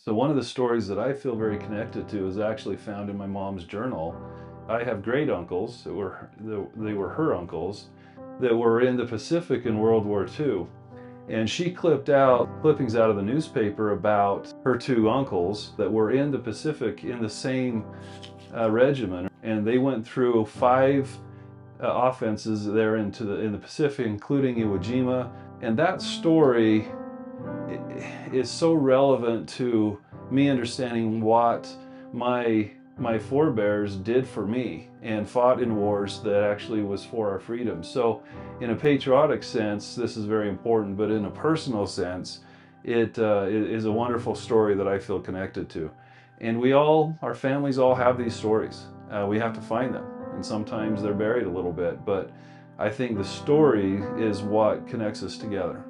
So one of the stories that I feel very connected to is actually found in my mom's journal. I have great uncles that they were her uncles that were in the Pacific in World War II. And she clipped out clippings out of the newspaper about her two uncles that were in the Pacific in the same regiment. And they went through 5 offenses there in the Pacific, including Iwo Jima. And that story is so relevant to me understanding what my forebears did for me and fought in wars that actually was for our freedom. So in a patriotic sense, this is very important, but in a personal sense, it is a wonderful story that I feel connected to. And our families all have these stories. We have to find them, and sometimes they're buried a little bit, but I think the story is what connects us together.